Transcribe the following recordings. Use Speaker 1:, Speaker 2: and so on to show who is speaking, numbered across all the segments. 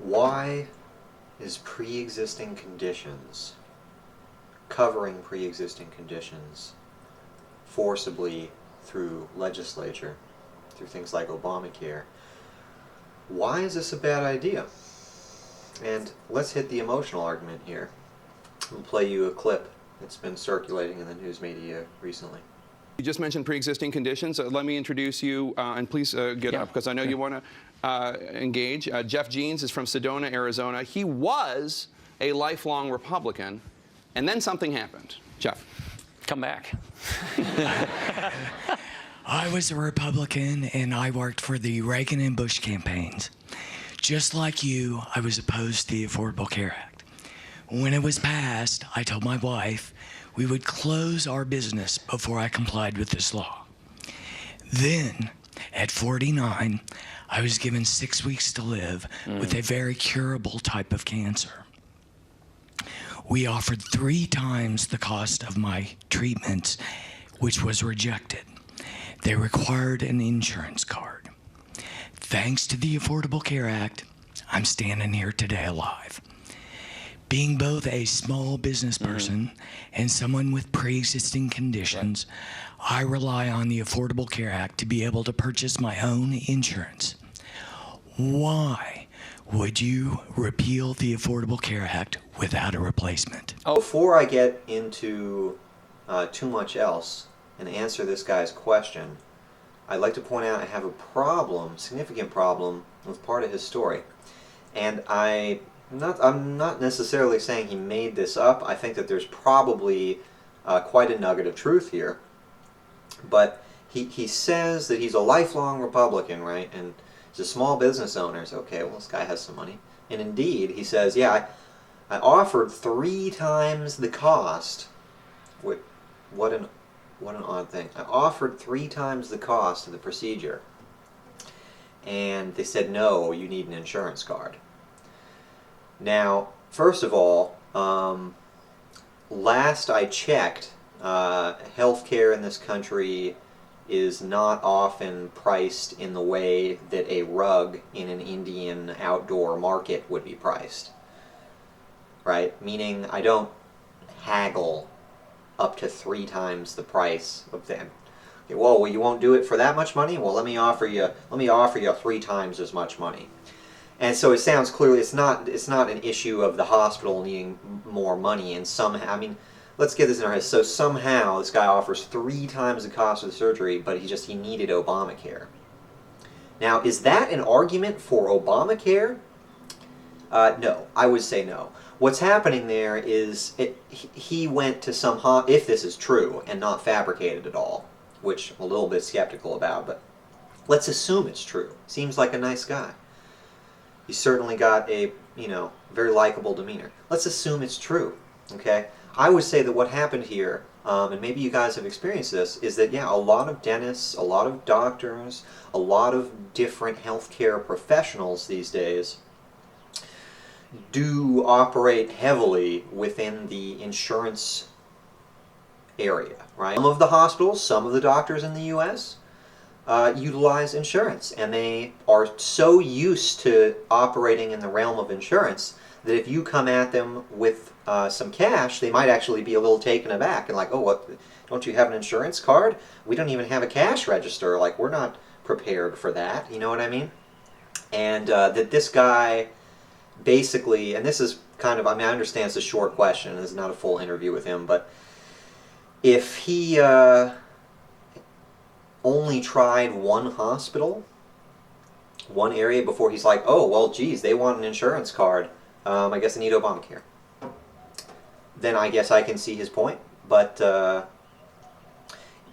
Speaker 1: Why is pre-existing conditions, covering pre-existing conditions forcibly through legislature, through things like Obamacare, why is this a bad idea? And let's hit the emotional argument here. I'll play you a clip that's been circulating in the news media recently.
Speaker 2: You just mentioned pre-existing conditions. Let me introduce you, and please get up, because I know you want to engage. Jeff Jeans is from Sedona, Arizona. He was a lifelong Republican, and then something happened. Jeff.
Speaker 3: Come back.
Speaker 4: I was a Republican, and I worked for the Reagan and Bush campaigns. Just like you, I was opposed to the Affordable Care Act. When it was passed, I told my wife we would close our business before I complied with this law. Then, at 49, I was given 6 weeks to live with a very curable type of cancer. We offered 3 times the cost of my treatments, which was rejected. They required an insurance card. Thanks to the Affordable Care Act, I'm standing here today alive. Being both a small business person and someone with pre-existing conditions, I rely on the Affordable Care Act to be able to purchase my own insurance. Why would you repeal the Affordable Care Act without a replacement?
Speaker 1: Before I get into too much else and answer this guy's question, I'd like to point out I have a problem, significant problem, with part of his story. And I'm not necessarily saying he made this up. I think that there's probably quite a nugget of truth here. But he says that he's a lifelong Republican, right? And he's a small business owner. So, okay, well, this guy has some money. And indeed, he says, yeah, I offered 3 times the cost. What an odd thing. I offered 3 times the cost of the procedure. And they said, no, you need an insurance card. Now, first of all, last I checked, healthcare in this country is not often priced in the way that a rug in an Indian outdoor market would be priced. Right? Meaning I don't haggle up to 3 times the price of them. Okay, whoa, well, you won't do it for that much money? Well, let me offer you 3 times as much money. And so it sounds clearly it's not an issue of the hospital needing more money, and somehow, I mean, let's get this in our heads. So somehow this guy offers 3 times the cost of the surgery, but he needed Obamacare. Now, is that an argument for Obamacare? No, I would say no. What's happening there is he went to some, if this is true and not fabricated at all, which I'm a little bit skeptical about, but let's assume it's true. Seems like a nice guy. He's certainly got a, very likable demeanor. Let's assume it's true, okay? I would say that what happened here, and maybe you guys have experienced this, is that, yeah, a lot of dentists, a lot of doctors, a lot of different healthcare professionals these days do operate heavily within the insurance area, right? Some of the hospitals, some of the doctors in the U.S. Utilize insurance, and they are so used to operating in the realm of insurance that if you come at them with some cash, they might actually be a little taken aback and like, oh, what? Don't you have an insurance card? We don't even have a cash register. Like, we're not prepared for that. You know what I mean? And that this guy basically, and this is kind of, I mean, I understand it's a short question, this is not a full interview with him, but if he only tried one hospital, one area before he's like, oh, well, geez, they want an insurance card, I guess I need Obamacare, then I guess I can see his point, but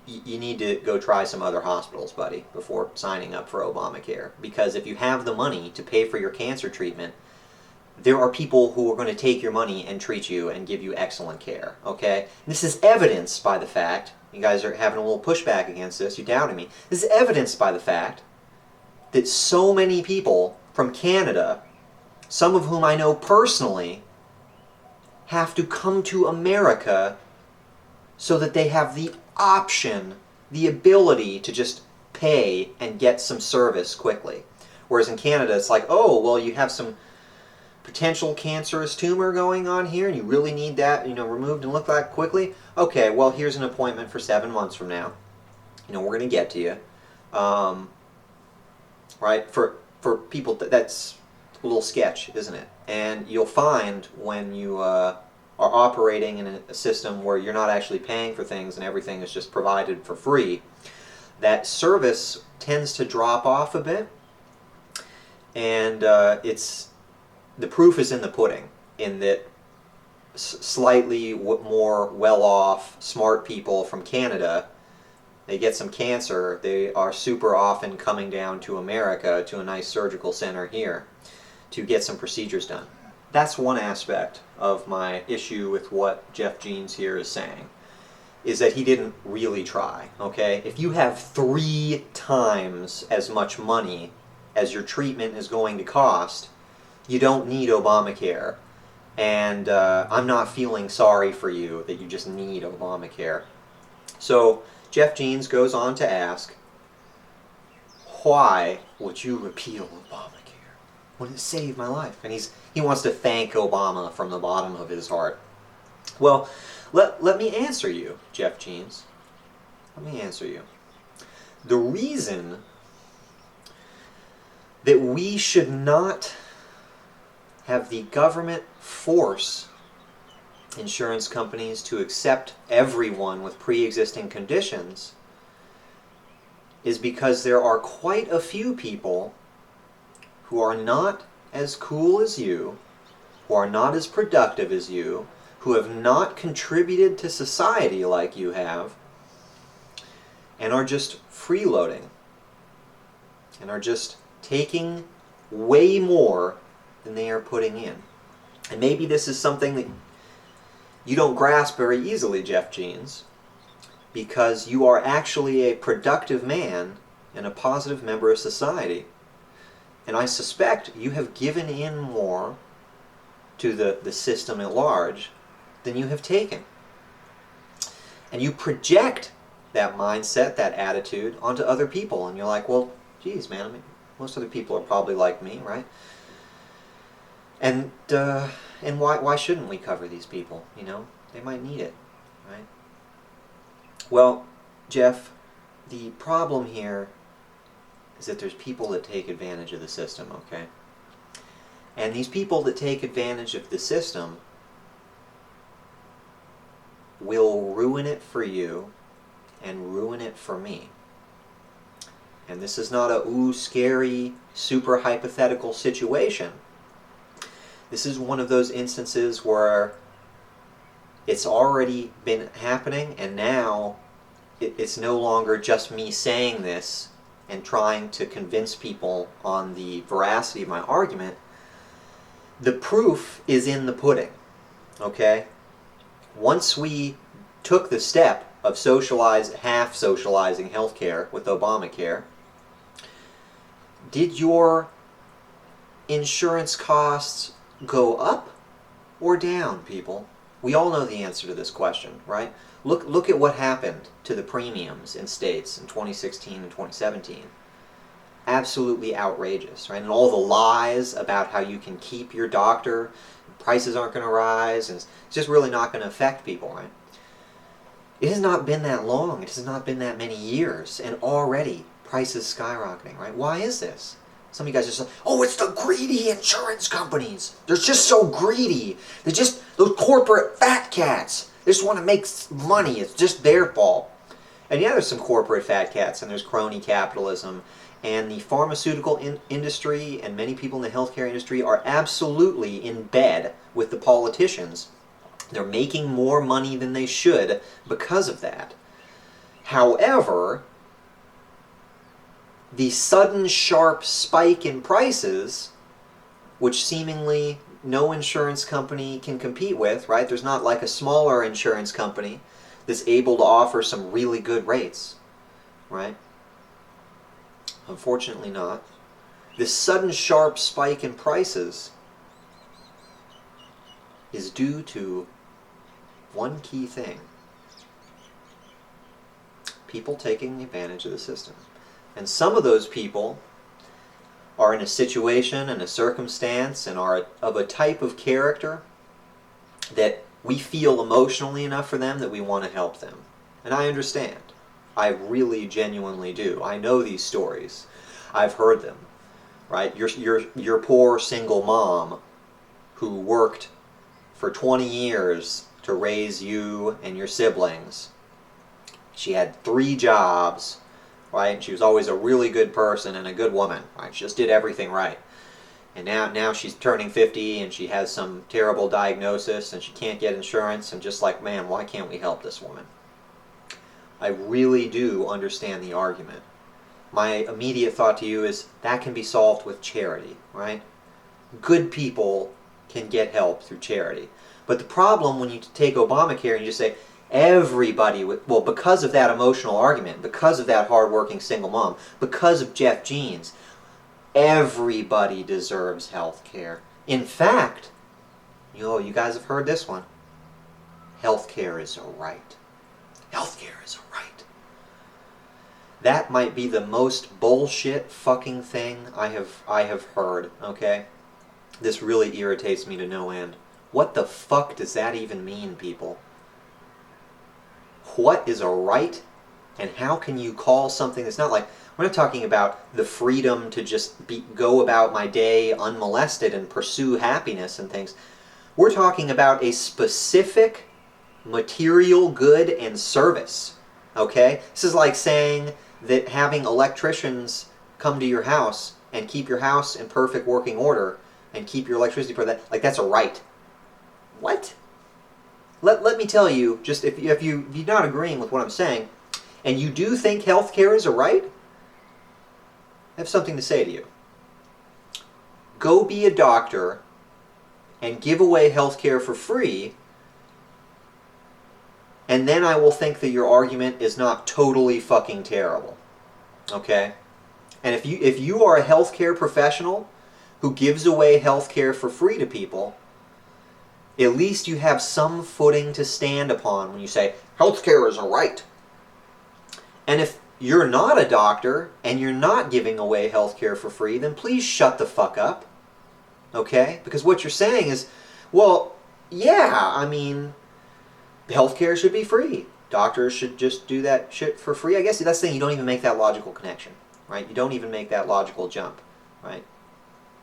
Speaker 1: you need to go try some other hospitals, buddy, before signing up for Obamacare, because if you have the money to pay for your cancer treatment, there are people who are going to take your money and treat you and give you excellent care, okay? This is evidenced by the fact, you guys are having a little pushback against this, you're doubting me. This is evidenced by the fact that so many people from Canada, some of whom I know personally, have to come to America so that they have the option, the ability to just pay and get some service quickly. Whereas in Canada, it's like, oh, well, you have some potential cancerous tumor going on here and you really need that, removed and looked at quickly, okay, well, here's an appointment for 7 months from now. We're going to get to you. Right? For people, that's a little sketch, isn't it? And you'll find when you are operating in a system where you're not actually paying for things and everything is just provided for free, that service tends to drop off a bit. And the proof is in the pudding, in that slightly more well-off, smart people from Canada, they get some cancer, they are super often coming down to America, to a nice surgical center here, to get some procedures done. That's one aspect of my issue with what Jeff Jeans here is saying, is that he didn't really try, okay? If you have 3 times as much money as your treatment is going to cost, you don't need Obamacare. And I'm not feeling sorry for you that you just need Obamacare. So Jeff Jeans goes on to ask, why would you repeal Obamacare? Would it save my life? And he wants to thank Obama from the bottom of his heart. Well, let me answer you, Jeff Jeans. Let me answer you. The reason that we should not have the government force insurance companies to accept everyone with pre-existing conditions is because there are quite a few people who are not as cool as you, who are not as productive as you, who have not contributed to society like you have, and are just freeloading, and are just taking way more than they are putting in. And maybe this is something that you don't grasp very easily, Jeff Jeans, because you are actually a productive man and a positive member of society. And I suspect you have given in more to the system at large than you have taken. And you project that mindset, that attitude, onto other people. And you're like, well, geez, man, I mean, most other people are probably like me, right? And why shouldn't we cover these people? They might need it, right? Well, Jeff, the problem here is that there's people that take advantage of the system, okay? And these people that take advantage of the system will ruin it for you and ruin it for me. And this is not a scary, super hypothetical situation. This is one of those instances where it's already been happening, and now it's no longer just me saying this and trying to convince people on the veracity of my argument. The proof is in the pudding, okay? Once we took the step of half socializing healthcare with Obamacare, did your insurance costs go up or down, people? We all know the answer to this question, right? Look at what happened to the premiums in states in 2016 and 2017. Absolutely outrageous, right? And all the lies about how you can keep your doctor, prices aren't going to rise, and it's just really not going to affect people, right? It has not been that long. It has not been that many years, and already prices skyrocketing, right? Why is this? Some of you guys are saying, oh, it's the greedy insurance companies. They're just so greedy. They're just those corporate fat cats. They just want to make money. It's just their fault. And yeah, there's some corporate fat cats, and there's crony capitalism. And the pharmaceutical industry and many people in the healthcare industry are absolutely in bed with the politicians. They're making more money than they should because of that. However, the sudden sharp spike in prices, which seemingly no insurance company can compete with, right? There's not like a smaller insurance company that's able to offer some really good rates, right? Unfortunately not. This sudden sharp spike in prices is due to one key thing: people taking advantage of the system. And some of those people are in a situation and a circumstance and are of a type of character that we feel emotionally enough for them that we want to help them. And I understand. I really genuinely do. I know these stories. I've heard them, right? Your poor single mom who worked for 20 years to raise you and your siblings. She had 3 jobs, right? She was always a really good person and a good woman, right? She just did everything right. And now she's turning 50 and she has some terrible diagnosis and she can't get insurance, and just like, man, why can't we help this woman? I really do understand the argument. My immediate thought to you is that can be solved with charity, right? Good people can get help through charity. But the problem when you take Obamacare and you just say, everybody, well, because of that emotional argument, because of that hardworking single mom, because of Jeff Jeans, everybody deserves health care. In fact, you guys have heard this one. Health care is a right. Health care is a right. That might be the most bullshit fucking thing I have heard, okay? This really irritates me to no end. What the fuck does that even mean, people? What is a right? And how can you call something that's not like, we're not talking about the freedom to just go about my day unmolested and pursue happiness and things. We're talking about a specific material good and service, okay? This is like saying that having electricians come to your house and keep your house in perfect working order and keep your electricity for that, like that's a right. What? Let me tell you, just if you're not agreeing with what I'm saying, and you do think health care is a right, I have something to say to you. Go be a doctor and give away health care for free, and then I will think that your argument is not totally fucking terrible. Okay? And if you are a healthcare professional who gives away healthcare for free to people, at least you have some footing to stand upon when you say, healthcare is a right. And if you're not a doctor and you're not giving away healthcare for free, then please shut the fuck up. Okay? Because what you're saying is, well, yeah, I mean, healthcare should be free. Doctors should just do that shit for free. I guess that's the thing, you don't even make that logical connection, right? You don't even make that logical jump, right?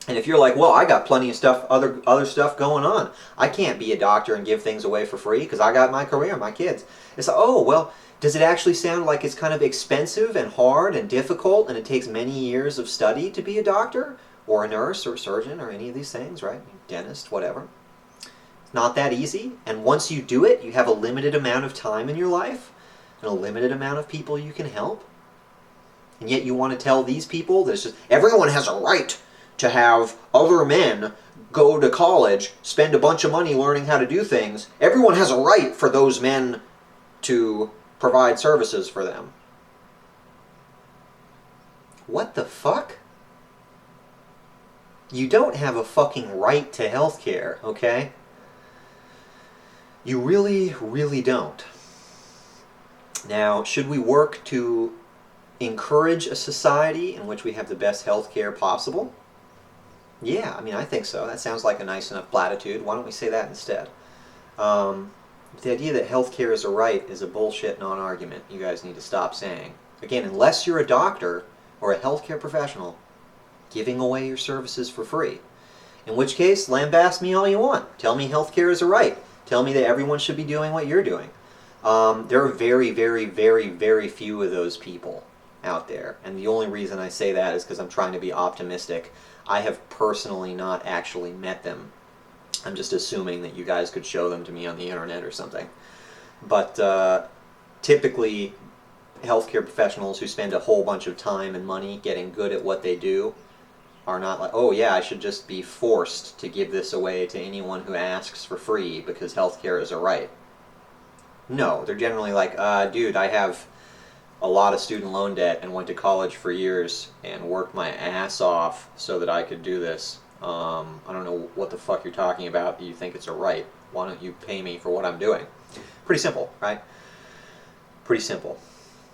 Speaker 1: And if you're like, well, I got plenty of stuff, other stuff going on. I can't be a doctor and give things away for free because I got my career, my kids. It's like, oh, well, does it actually sound like it's kind of expensive and hard and difficult and it takes many years of study to be a doctor or a nurse or a surgeon or any of these things, right? Dentist, whatever. It's not that easy. And once you do it, you have a limited amount of time in your life and a limited amount of people you can help. And yet you want to tell these people that it's just, everyone has a right to have other men go to college, spend a bunch of money learning how to do things. Everyone has a right for those men to provide services for them. What the fuck? You don't have a fucking right to health care, okay? You really, really don't. Now, should we work to encourage a society in which we have the best health care possible? Yeah, I mean, I think so. That sounds like a nice enough platitude. Why don't we say that instead? The idea that healthcare is a right is a bullshit non-argument you guys need to stop saying. Again, unless you're a doctor or a healthcare professional giving away your services for free. In which case, lambast me all you want. Tell me healthcare is a right. Tell me that everyone should be doing what you're doing. There are very, very, very, very few of those people out there. And the only reason I say that is because I'm trying to be optimistic. I have personally not actually met them. I'm just assuming that you guys could show them to me on the internet or something. But typically, healthcare professionals who spend a whole bunch of time and money getting good at what they do are not like, oh yeah, I should just be forced to give this away to anyone who asks for free because healthcare is a right. No, they're generally like, dude, I have a lot of student loan debt and went to college for years and worked my ass off so that I could do this. I don't know what the fuck you're talking about. You think it's a right. Why don't you pay me for what I'm doing? Pretty simple, right? Pretty simple.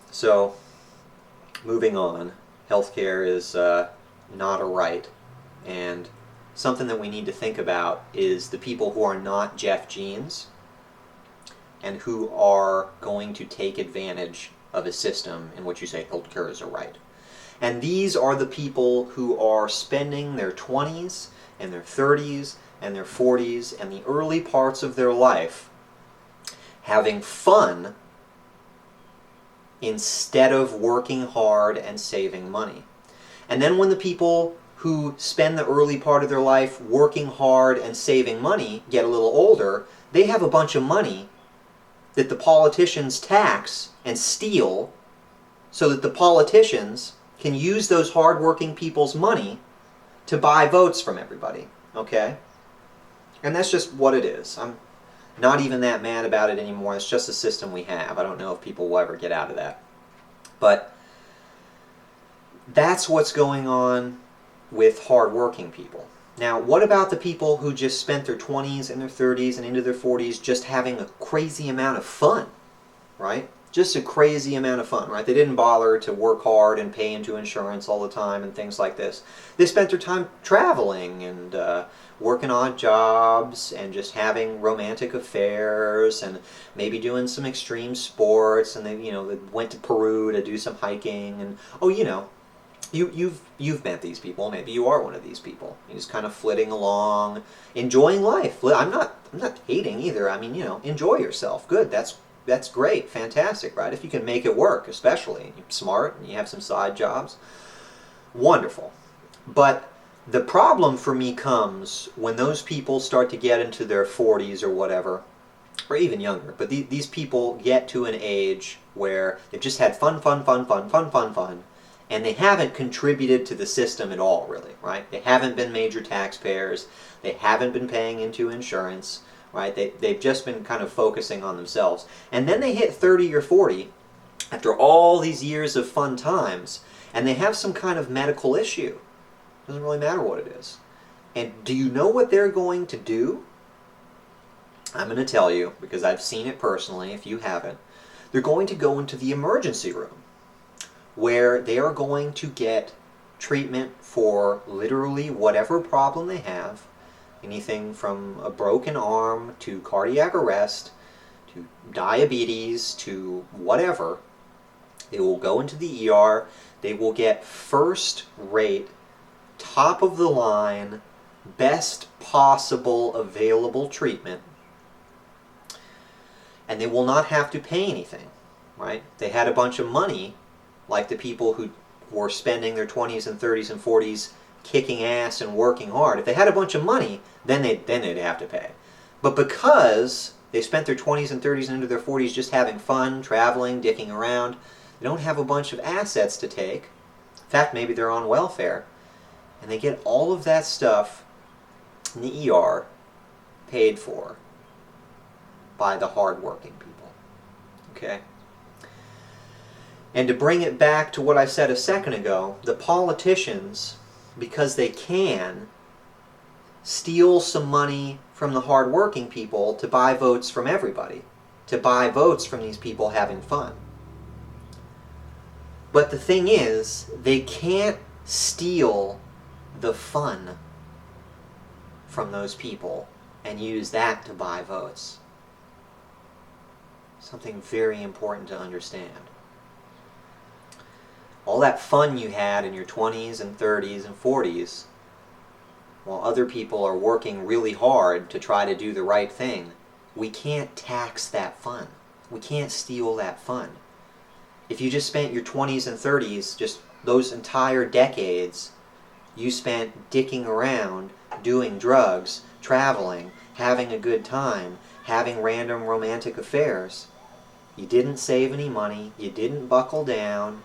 Speaker 1: So, moving on. Healthcare is not a right. And something that we need to think about is the people who are not Jeff Jeans and who are going to take advantage of a system in which you say healthcare is a right. And these are the people who are spending their 20s and their 30s and their 40s and the early parts of their life having fun instead of working hard and saving money. And then when the people who spend the early part of their life working hard and saving money get a little older, they have a bunch of money that the politicians tax and steal so that the politicians can use those hardworking people's money to buy votes from everybody, okay? And that's just what it is. I'm not even that mad about it anymore. It's just a system we have. I don't know if people will ever get out of that. But that's what's going on with hardworking people. Now, what about the people who just spent their 20s and their 30s and into their 40s just having a crazy amount of fun, right? Just a crazy amount of fun, right? They didn't bother to work hard and pay into insurance all the time and things like this. They spent their time traveling and working odd jobs and just having romantic affairs and maybe doing some extreme sports, and they went to Peru to do some hiking, and you've met these people. Maybe you are one of these people. You're just kind of flitting along, enjoying life. I'm not hating either. I mean, enjoy yourself. Good. That's great. Fantastic, right? If you can make it work, especially. You're smart and you have some side jobs. Wonderful. But the problem for me comes when those people start to get into their 40s or whatever, or even younger. But these people get to an age where they've just had fun, and they haven't contributed to the system at all, really, right? They haven't been major taxpayers. They haven't been paying into insurance, right? They've just been kind of focusing on themselves. And then they hit 30 or 40, after all these years of fun times, and they have some kind of medical issue. Doesn't really matter what it is. And do you know what they're going to do? I'm going to tell you, because I've seen it personally, if you haven't. They're going to go into the emergency room, where they are going to get treatment for literally whatever problem they have, anything from a broken arm to cardiac arrest to diabetes to whatever. They will go into the ER. They will get first rate, top of the line, best possible available treatment, and they will not have to pay anything, right? They had a bunch of money, like the people who were spending their 20s and 30s and 40s kicking ass and working hard. If they had a bunch of money, then they'd have to pay. But because they spent their 20s and 30s and into their 40s just having fun, traveling, dicking around, they don't have a bunch of assets to take. In fact, maybe they're on welfare. And they get all of that stuff in the ER paid for by the hardworking people. Okay? And to bring it back to what I said a second ago, the politicians, because they can, steal some money from the hardworking people to buy votes from everybody, to buy votes from these people having fun. But the thing is, they can't steal the fun from those people and use that to buy votes. Something very important to understand. All that fun you had in your 20s and 30s and 40s, while other people are working really hard to try to do the right thing, we can't tax that fun. We can't steal that fun. If you just spent your 20s and 30s, just those entire decades, you spent dicking around, doing drugs, traveling, having a good time, having random romantic affairs. You didn't save any money, you didn't buckle down,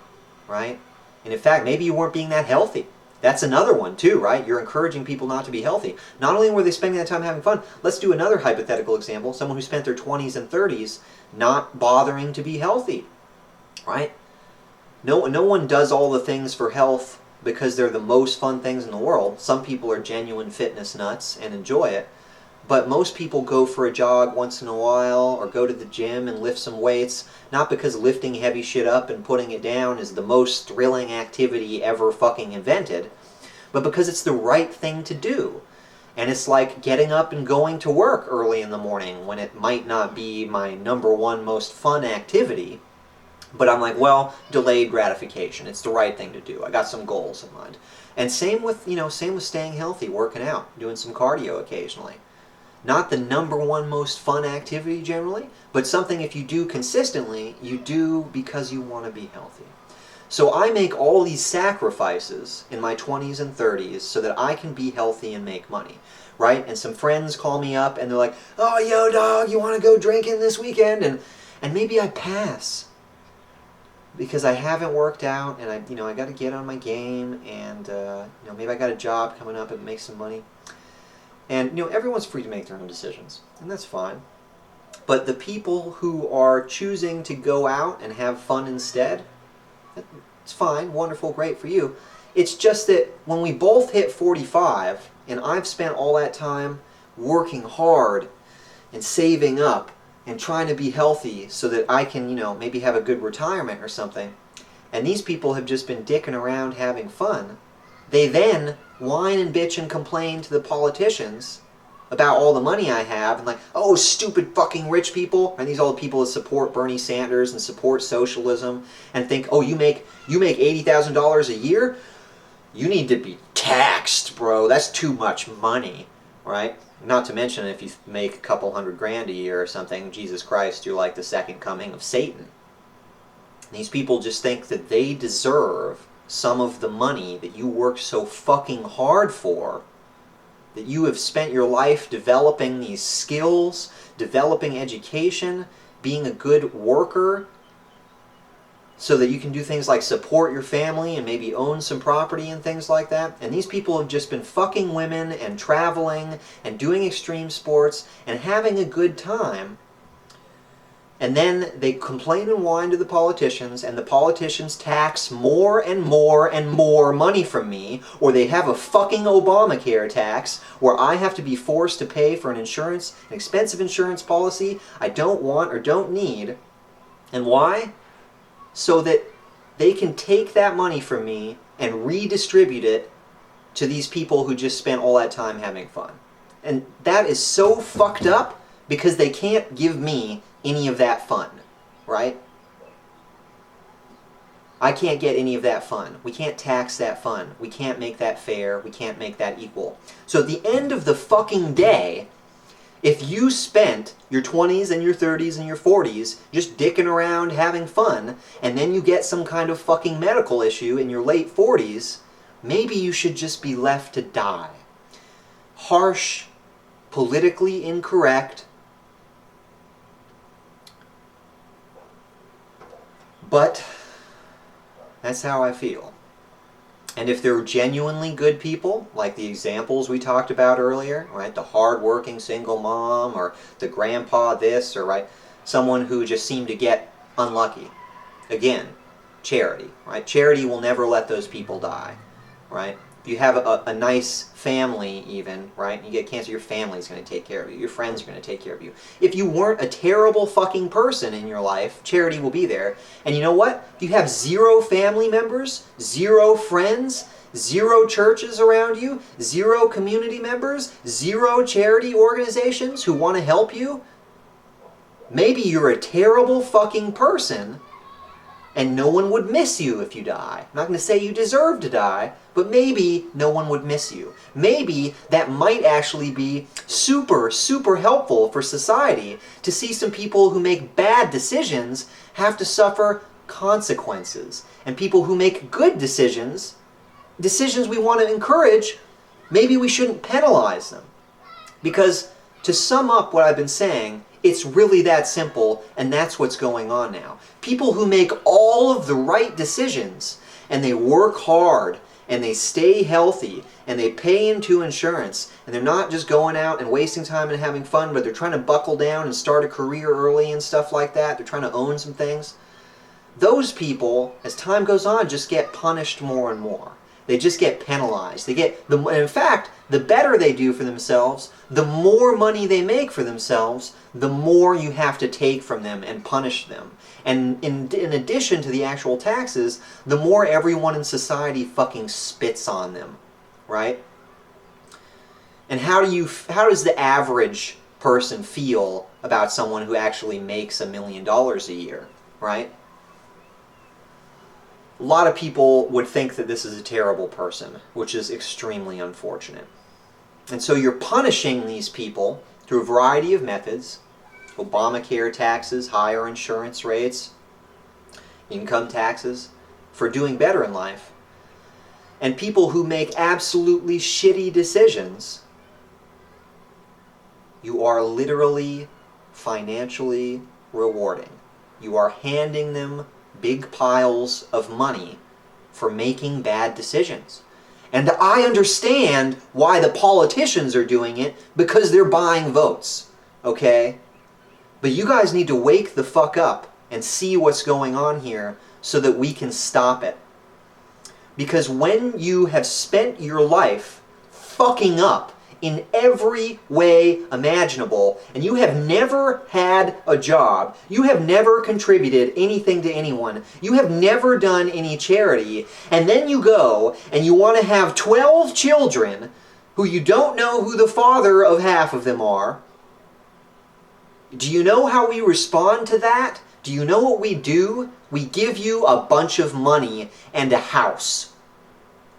Speaker 1: right? And in fact, maybe you weren't being that healthy. That's another one too, right? You're encouraging people not to be healthy. Not only were they spending that time having fun, let's do another hypothetical example. Someone who spent their 20s and 30s not bothering to be healthy, right? No one does all the things for health because they're the most fun things in the world. Some people are genuine fitness nuts and enjoy it. But most people go for a jog once in a while or go to the gym and lift some weights, not because lifting heavy shit up and putting it down is the most thrilling activity ever fucking invented, but because it's the right thing to do. And it's like getting up and going to work early in the morning when it might not be my number one most fun activity. But I'm like, well, delayed gratification. It's the right thing to do. I got some goals in mind. And same with staying healthy, working out, doing some cardio occasionally. Not the number one most fun activity generally, but something if you do consistently, you do because you want to be healthy. So I make all these sacrifices in my 20s and 30s so that I can be healthy and make money, right? And some friends call me up and they're like, oh, yo, dog, you want to go drinking this weekend? And maybe I pass because I haven't worked out and I got to get on my game and, maybe I got a job coming up and make some money. And, everyone's free to make their own decisions, and that's fine. But the people who are choosing to go out and have fun instead, it's fine, wonderful, great for you. It's just that when we both hit 45, and I've spent all that time working hard and saving up and trying to be healthy so that I can, maybe have a good retirement or something, and these people have just been dicking around having fun, they then whine and bitch and complain to the politicians about all the money I have and like, oh, stupid fucking rich people. And these are all the people that support Bernie Sanders and support socialism and think, oh, you make $80,000 a year? You need to be taxed, bro. That's too much money, right? Not to mention if you make a couple $100,000 a year or something, Jesus Christ, you're like the second coming of Satan. These people just think that they deserve some of the money that you worked so fucking hard for, that you have spent your life developing these skills, developing education, being a good worker, so that you can do things like support your family and maybe own some property and things like that. And these people have just been fucking women and traveling and doing extreme sports and having a good time. And then they complain and whine to the politicians, and the politicians tax more and more and more money from me, or they have a fucking Obamacare tax where I have to be forced to pay for an expensive insurance policy I don't want or don't need. And why? So that they can take that money from me and redistribute it to these people who just spent all that time having fun. And that is so fucked up because they can't give me any of that fun, right? I can't get any of that fun. We can't tax that fun. We can't make that fair. We can't make that equal. So at the end of the fucking day, if you spent your 20s and your 30s and your 40s just dicking around having fun, and then you get some kind of fucking medical issue in your late 40s, maybe you should just be left to die. Harsh, politically incorrect, but that's how I feel. And if they're genuinely good people, like the examples we talked about earlier, right, the hard-working single mom, or the grandpa this, or right, someone who just seemed to get unlucky. Again, charity, right? Charity will never let those people die, right? If you have a nice family even, right, you get cancer, your family's going to take care of you. Your friends are going to take care of you. If you weren't a terrible fucking person in your life, charity will be there. And you know what? If you have 0 family members, 0 friends, 0 churches around you, 0 community members, 0 charity organizations who want to help you, maybe you're a terrible fucking person and no one would miss you if you die. I'm not going to say you deserve to die, but maybe no one would miss you. Maybe that might actually be super, super helpful for society to see some people who make bad decisions have to suffer consequences. And people who make good decisions we want to encourage, maybe we shouldn't penalize them. Because to sum up what I've been saying, it's really that simple, and that's what's going on now. People who make all of the right decisions, and they work hard, and they stay healthy, and they pay into insurance, and they're not just going out and wasting time and having fun, but they're trying to buckle down and start a career early and stuff like that. They're trying to own some things. Those people, as time goes on, just get punished more and more. They just get penalized. And in fact, the better they do for themselves, the more money they make for themselves, the more you have to take from them and punish them. And in addition to the actual taxes, the more everyone in society fucking spits on them. right? And how does the average person feel about someone who actually makes $1 million a year, right? A lot of people would think that this is a terrible person, which is extremely unfortunate. And so you're punishing these people through a variety of methods: Obamacare taxes, higher insurance rates, income taxes, for doing better in life. And people who make absolutely shitty decisions, you are literally financially rewarding. You are handing them big piles of money for making bad decisions. And I understand why the politicians are doing it, because they're buying votes, okay? But you guys need to wake the fuck up and see what's going on here so that we can stop it. Because when you have spent your life fucking up in every way imaginable, and you have never had a job, you have never contributed anything to anyone, you have never done any charity, and then you go and you want to have 12 children who you don't know who the father of half of them are, do you know how we respond to that? Do you know what we do? We give you a bunch of money and a house.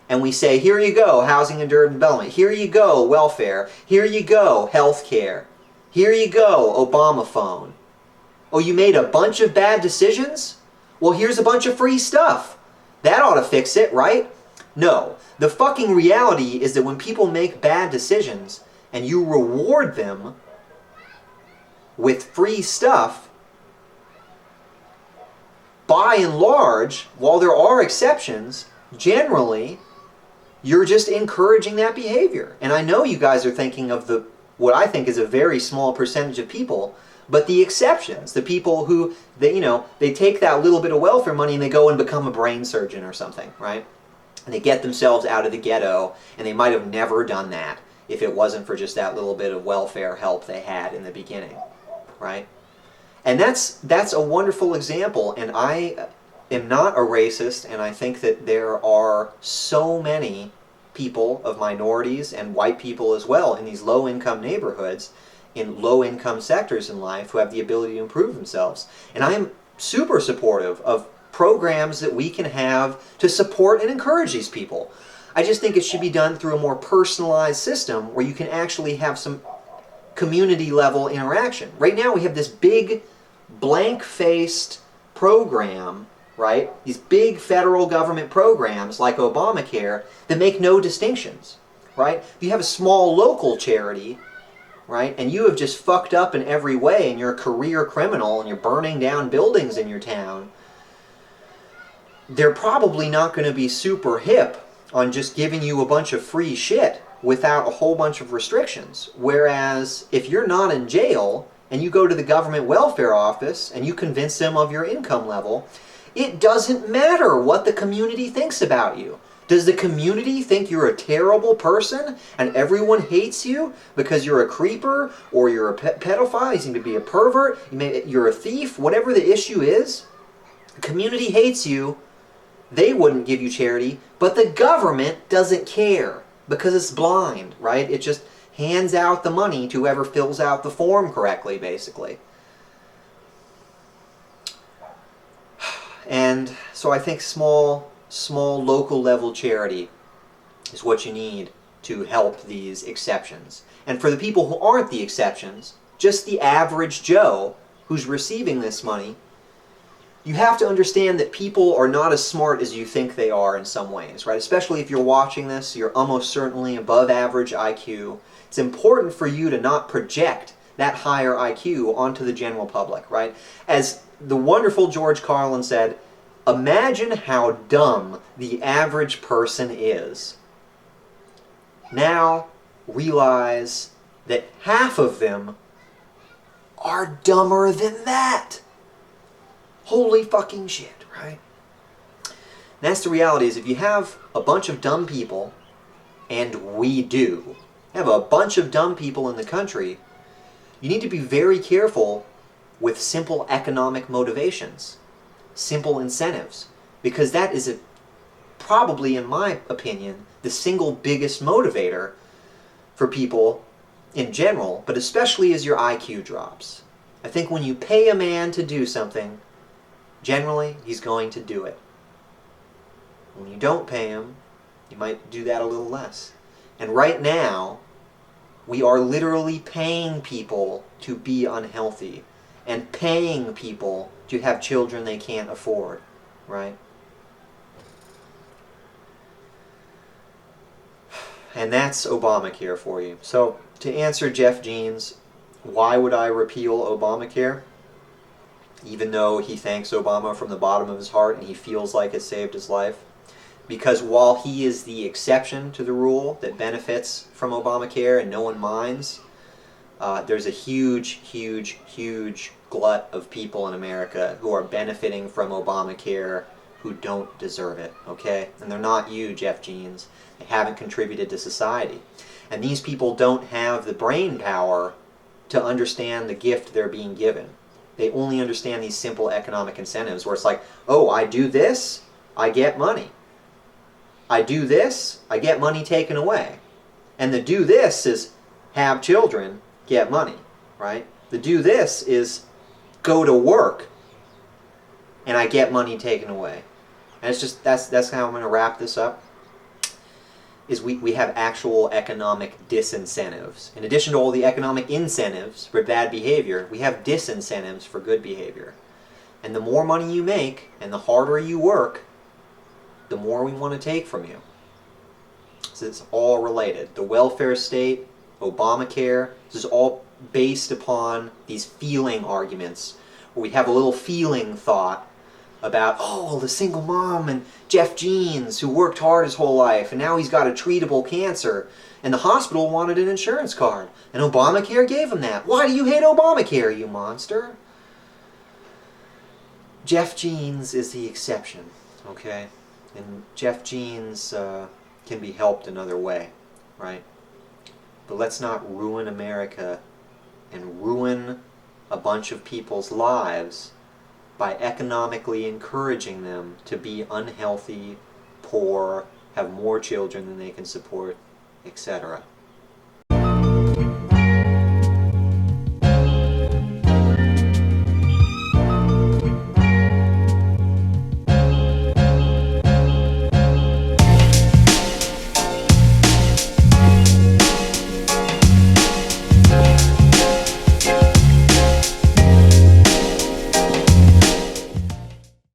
Speaker 1: And we say, here you go, housing and urban development. Here you go, welfare. Here you go, health care. Here you go, Obama phone. Oh, you made a bunch of bad decisions? Well, here's a bunch of free stuff. That ought to fix it, right? No. The fucking reality is that when people make bad decisions and you reward them with free stuff, by and large, while there are exceptions, generally, you're just encouraging that behavior. And I know you guys are thinking of what I think is a very small percentage of people, but the exceptions, the people who, they take that little bit of welfare money and they go and become a brain surgeon or something, right? And they get themselves out of the ghetto, and they might have never done that if it wasn't for just that little bit of welfare help they had in the beginning, right? And that's a wonderful example, and I am not a racist, and I think that there are so many people of minorities and white people as well in these low-income neighborhoods, in low-income sectors in life, who have the ability to improve themselves. And I am super supportive of programs that we can have to support and encourage these people. I just think it should be done through a more personalized system where you can actually have some community-level interaction. Right now we have this big, blank-faced program, right? These big federal government programs like Obamacare that make no distinctions, right? If you have a small local charity, right, and you have just fucked up in every way and you're a career criminal and you're burning down buildings in your town, they're probably not going to be super hip on just giving you a bunch of free shit without a whole bunch of restrictions. Whereas if you're not in jail and you go to the government welfare office and you convince them of your income level, it doesn't matter what the community thinks about you. Does the community think you're a terrible person and everyone hates you because you're a creeper or you're a pedophile, you seem to be a pervert, you're a thief, whatever the issue is? The community hates you. They wouldn't give you charity, but the government doesn't care because it's blind, right? It just hands out the money to whoever fills out the form correctly, basically. And so I think small local level charity is what you need to help these exceptions. And for the people who aren't the exceptions, just the average Joe who's receiving this money, you have to understand that people are not as smart as you think they are in some ways, right? Especially if you're watching this, you're almost certainly above average IQ. It's important for you to not project that higher IQ onto the general public, right? As the wonderful George Carlin said, imagine how dumb the average person is. Now realize that half of them are dumber than that. Holy fucking shit, right? That's the reality, is if you have a bunch of dumb people, and we do, have a bunch of dumb people in the country, you need to be very careful with simple economic motivations, simple incentives, because that is probably, in my opinion, the the single biggest motivator for people in general, but especially as your IQ drops. I think when you pay a man to do something, generally he's going to do it. When you don't pay him, you might do that a little less. And right now, we are literally paying people to be unhealthy and paying people to have children they can't afford, right? And that's Obamacare for you. So, to answer Jeff Jeans, why would I repeal Obamacare? Even though he thanks Obama from the bottom of his heart and he feels like it saved his life. Because while he is the exception to the rule that benefits from Obamacare and no one minds, there's a huge, huge, huge glut of people in America who are benefiting from Obamacare who don't deserve it, okay? And they're not you, Jeff Jeans. They haven't contributed to society. And these people don't have the brain power to understand the gift they're being given. They only understand these simple economic incentives where it's like, oh, I do this, I get money. I do this, I get money taken away. And the do this is have children, get money, right? The do this is go to work and I get money taken away. And it's just, that's how I'm going to wrap this up, is we have actual economic disincentives. In addition to all the economic incentives for bad behavior, we have disincentives for good behavior. And the more money you make and the harder you work, the more we want to take from you. So it's all related. The welfare state, Obamacare, this is all based upon these feeling arguments, where we have a little feeling thought about, oh, the single mom and Jeff Jeans, who worked hard his whole life, and now he's got a treatable cancer, and the hospital wanted an insurance card, and Obamacare gave him that. Why do you hate Obamacare, you monster? Jeff Jeans is the exception, okay? And Jeff Jeans can be helped another way, right? But let's not ruin America and ruin a bunch of people's lives by economically encouraging them to be unhealthy, poor, have more children than they can support, etc.